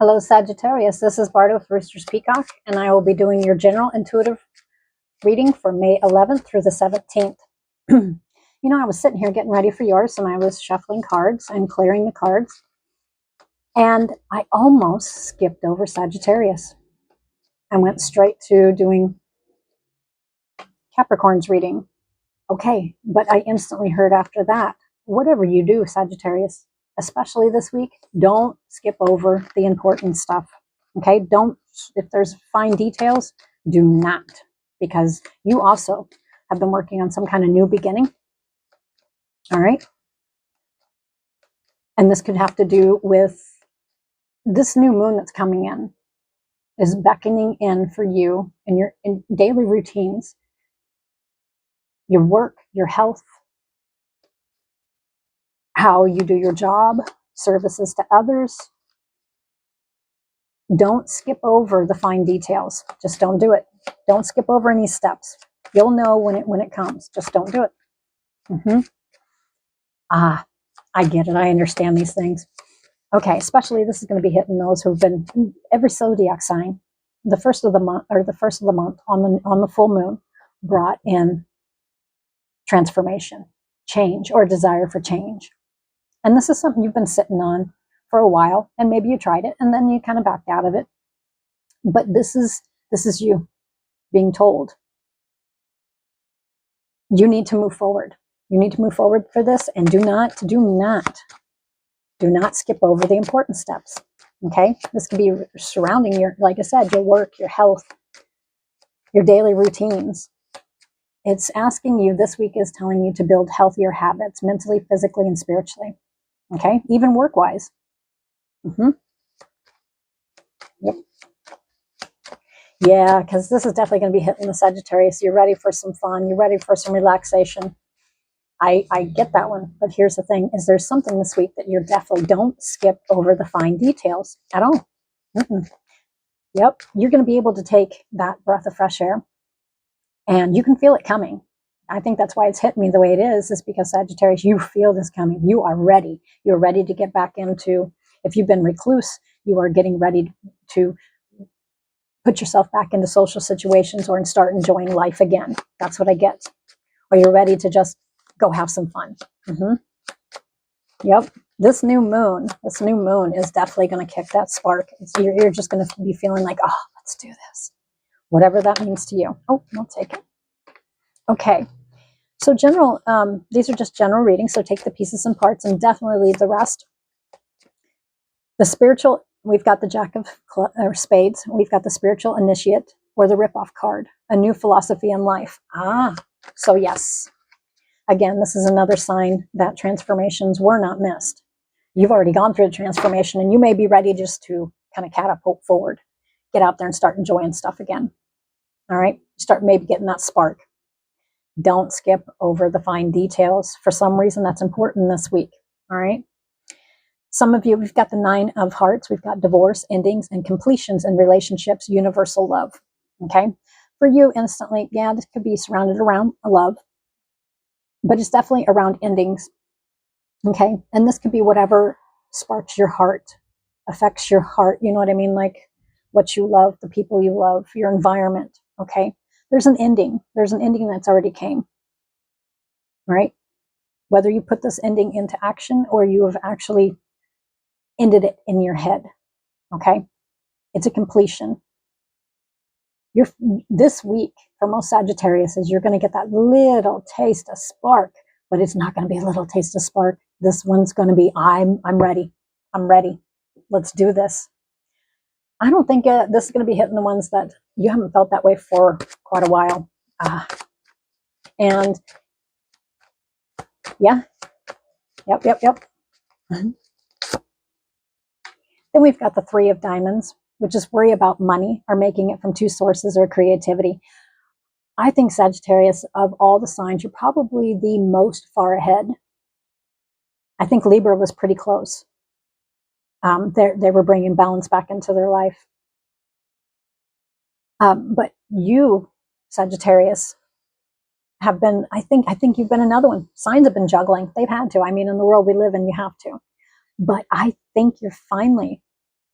Hello, Sagittarius. This is Bardo with Roosters, Peacock, and I will be doing your general intuitive reading for May 11th through the 17th. I was sitting here getting ready for yours, and I was shuffling cards and clearing the cards, and I almost skipped over Sagittarius. I went straight to doing Capricorn's reading. Okay, but I instantly heard after that, whatever you do, Sagittarius, especially this week, don't skip over the important stuff. Okay, don't, if there's fine details, do not, because you also have been working on some kind of new beginning. All right. And this could have to do with this new moon that's coming in is beckoning in for you in your daily routines, your work, your health, how you do your job, services to others. Don't skip over the fine details. Just don't do it. Don't skip over any steps. You'll know when it comes. Just don't do it. I get it. I understand these things. Okay, especially this is going to be hitting those who've been every zodiac sign. The first of the month on the full moon brought in transformation, change, or desire for change. And this is something you've been sitting on for a while, and maybe you tried it and then you kind of backed out of it. But this is you being told you need to move forward. You need to move forward for this, and do not skip over the important steps. Okay, this could be surrounding your, like I said, your work, your health, your daily routines. It's asking you, this week is telling you to build healthier habits, mentally, physically, and spiritually. Okay, even work-wise. Yep. Yeah, because this is definitely going to be hitting the Sagittarius. You're ready for some fun. You're ready for some relaxation. I get that one. But here's the thing, is there's something this week that you're definitely, don't skip over the fine details at all. Yep, you're going to be able to take that breath of fresh air, and you can feel it coming. I think that's why it's hit me the way it is because Sagittarius, you feel this coming. You are ready. You're ready to get back into, if you've been recluse, you are getting ready to put yourself back into social situations or start enjoying life again. That's what I get. Or you're ready to just go have some fun. Yep. This new moon is definitely going to kick that spark. You're just going to be feeling like, oh, let's do this. Whatever that means to you. Oh, I'll take it. Okay. So general, these are just general readings. So take the pieces and parts and definitely leave the rest. The spiritual, we've got the Jack of Spades. We've got the spiritual initiate, or the rip-off card, a new philosophy in life. So yes. Again, this is another sign that transformations were not missed. You've already gone through the transformation, and you may be ready just to kind of catapult forward. Get out there and start enjoying stuff again. All right? Start maybe getting that spark. Don't skip over the fine details. For some reason, that's important this week. All right? Some of you, we've got the 9 of Hearts. We've got divorce, endings, and completions in relationships, universal love. Okay? For you, instantly, yeah, this could be surrounded around love, but it's definitely around endings. Okay? And this could be whatever sparks your heart, affects your heart. You know what I mean? Like what you love, the people you love, your environment. Okay? There's an ending. There's an ending that's already came. Right? Whether you put this ending into action or you have actually ended it in your head. Okay? It's a completion. This week, for most Sagittarius, you're going to get that little taste of spark, but it's not going to be a little taste of spark. This one's going to be, I'm ready. I'm ready. Let's do this. I don't think this is going to be hitting the ones that you haven't felt that way for quite a while. And yeah. Yep. Then we've got the 3 of Diamonds, which is worry about money or making it from 2 sources or creativity. I think Sagittarius, of all the signs, you're probably the most far ahead. I think Libra was pretty close. They were bringing balance back into their life. But you, Sagittarius, have been, I think you've been another one. Signs have been juggling. They've had to. I mean, in the world we live in, you have to. But I think you're finally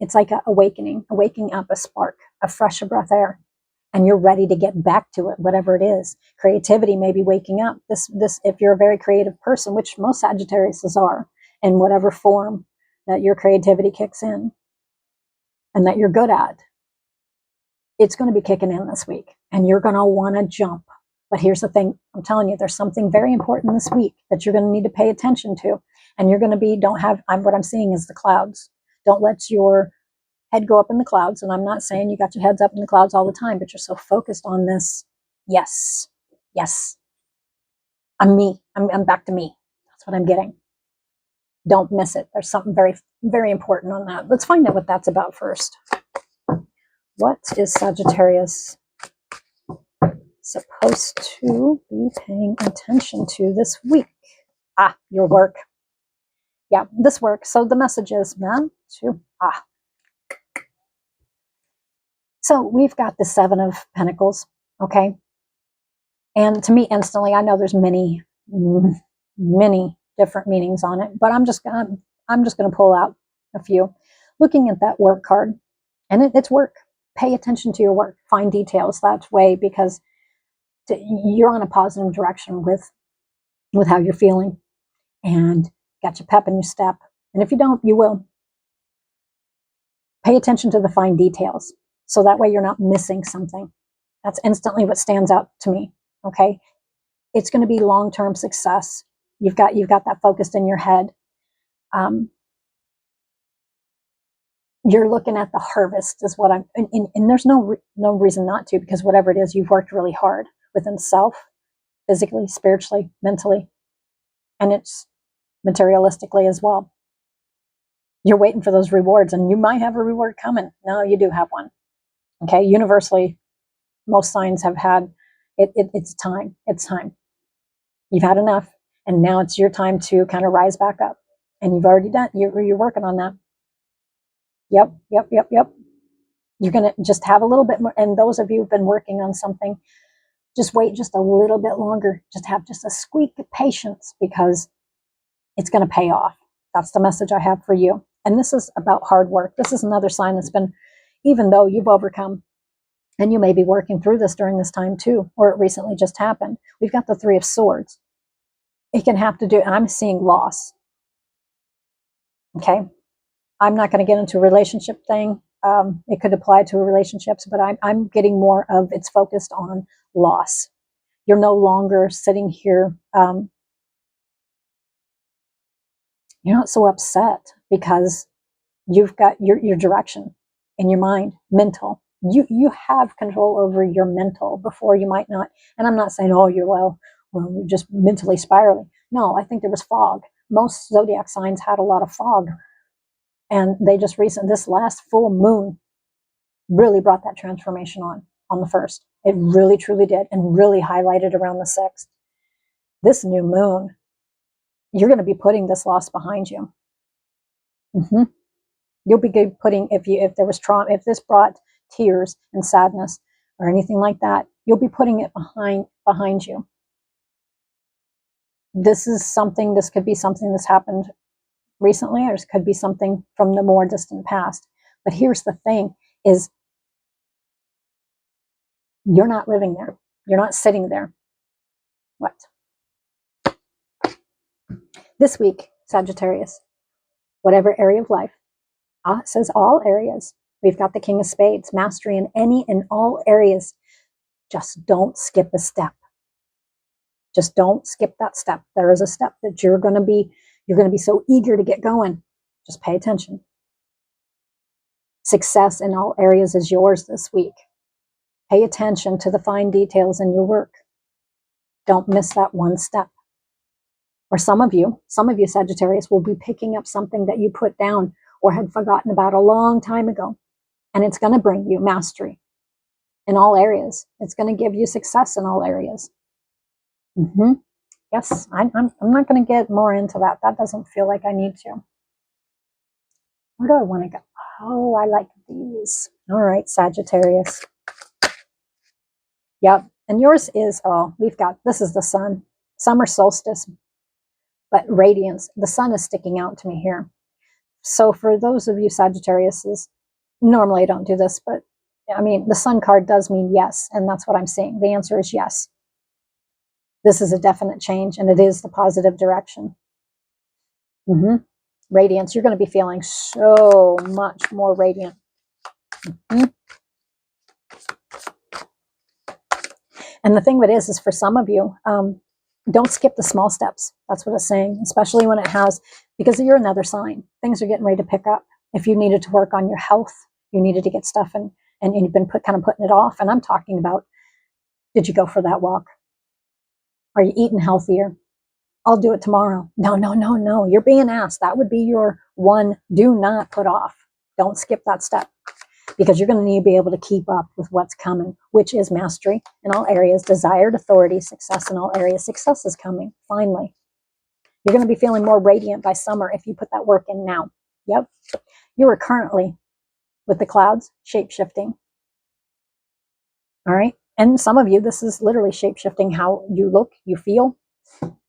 It's like a awakening, a waking up, a spark, a fresh breath air. And you're ready to get back to it, whatever it is. Creativity may be waking up. This, if you're a very creative person, which most Sagittariuses are, in whatever form that your creativity kicks in and that you're good at, it's going to be kicking in this week, and you're going to want to jump. But here's the thing, I'm telling you, there's something very important this week that you're going to need to pay attention to. And you're going to be, what I'm seeing is the clouds. Don't let your head go up in the clouds. And I'm not saying you got your heads up in the clouds all the time, but you're so focused on this. Yes, yes, I'm me. I'm back to me. That's what I'm getting. Don't miss it. There's something very, very important on that. Let's find out what that's about first. What is Sagittarius supposed to be paying attention to this week? Your work. Yeah, this work. So the message is, So we've got the Seven of Pentacles, okay? And to me, instantly, I know there's many different meanings on it, but I'm just gonna pull out a few. Looking at that work card, and it's work. Pay attention to your work. Find details that way, because you're on a positive direction with how you're feeling, and got your pep in your step. And if you don't, you will. Pay attention to the fine details, so that way you're not missing something. That's instantly what stands out to me. Okay, it's going to be long-term success. You've got that focused in your head. You're looking at the harvest, is what I'm. And there's no reason not to, because whatever it is, you've worked really hard within self, physically, spiritually, mentally, and it's materialistically as well. You're waiting for those rewards, and you might have a reward coming. No, you do have one. Okay, universally, most signs have had it. It's time. It's time. You've had enough, and now it's your time to kind of rise back up. And you've already done. You're working on that. Yep. You're gonna just have a little bit more. And those of you who've been working on something, just wait just a little bit longer. Just have just a squeak of patience, because it's going to pay off. That's the message I have for you. And this is about hard work. This is another sign that's been, even though you've overcome, and you may be working through this during this time too, or it recently just happened. We've got the Three of Swords. It can have to do, and I'm seeing loss. Okay. I'm not going to get into a relationship thing. It could apply to relationships, but I'm getting more of it's focused on loss. You're no longer sitting here. You're not so upset, because you've got your direction in your mind, mental. You have control over your mental. Before, you might not. And I'm not saying, oh, you're just mentally spiraling. No, I think there was fog. Most zodiac signs had a lot of fog. And they just this last full moon really brought that transformation on the 1st. It really, truly did, and really highlighted around the 6th. This new moon, you're going to be putting this loss behind you. You'll be putting, if there was trauma, if this brought tears and sadness or anything like that, you'll be putting it behind you. This could be something that's happened recently, or it could be something from the more distant past. But here's the thing, is you're not living there. You're not sitting there. What? This week, Sagittarius, whatever area of life, it says all areas. We've got the King of Spades, mastery in any and all areas. Just don't skip a step. Just don't skip that step. There is a step that you're going to be so eager to get going. Just pay attention. Success in all areas is yours this week. Pay attention to the fine details in your work. Don't miss that one step. Or some of you Sagittarius, will be picking up something that you put down or had forgotten about a long time ago. And it's going to bring you mastery in all areas. It's going to give you success in all areas. Yes, I'm not going to get more into that. That doesn't feel like I need to. Where do I want to go? Oh, I like these. All right, Sagittarius. Yep. And yours is, this is the sun. Summer solstice. But radiance. The sun is sticking out to me here. So for those of you Sagittariuses, normally I don't do this, but I mean, the sun card does mean yes, and that's what I'm seeing. The answer is yes. This is a definite change, and it is the positive direction. Radiance, you're going to be feeling so much more radiant. And the thing of it is for some of you, don't skip the small steps. That's what it's saying, especially when it has, because you're another sign. Things are getting ready to pick up. If you needed to work on your health, you needed to get stuff and you've been kind of putting it off. And I'm talking about, did you go for that walk? Are you eating healthier? I'll do it tomorrow. No, no, no, no. You're being asked. That would be your one. Do not put off. Don't skip that step, because you're going to need to be able to keep up with what's coming, which is mastery in all areas, desired authority, success in all areas. Success is coming, finally. You're going to be feeling more radiant by summer if you put that work in now. Yep. You are currently, with the clouds, shape-shifting. All right. And some of you, this is literally shape-shifting how you look, you feel.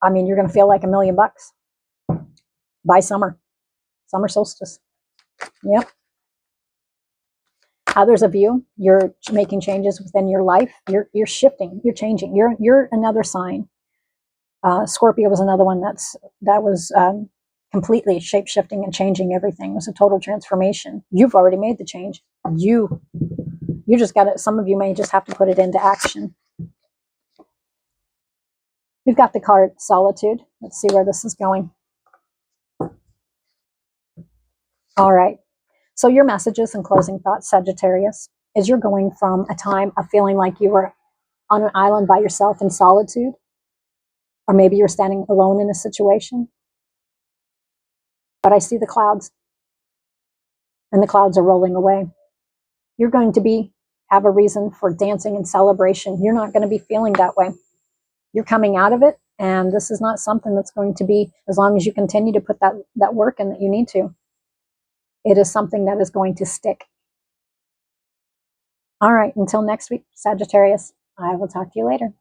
I mean, you're going to feel like $1 million by summer. Summer solstice. Yep. Others of you, you're making changes within your life. You're shifting. You're changing. You're another sign. Scorpio was another one that was completely shape-shifting and changing everything. It was a total transformation. You've already made the change. You just got it. Some of you may just have to put it into action. We've got the card Solitude. Let's see where this is going. All right. So your messages and closing thoughts, Sagittarius, is you're going from a time of feeling like you were on an island by yourself in solitude, or maybe you're standing alone in a situation. But I see the clouds, and the clouds are rolling away. You're going to have a reason for dancing and celebration. You're not going to be feeling that way. You're coming out of it, and this is not something that's going to be, as long as you continue to put that work in that you need to. It is something that is going to stick. All right, until next week, Sagittarius, I will talk to you later.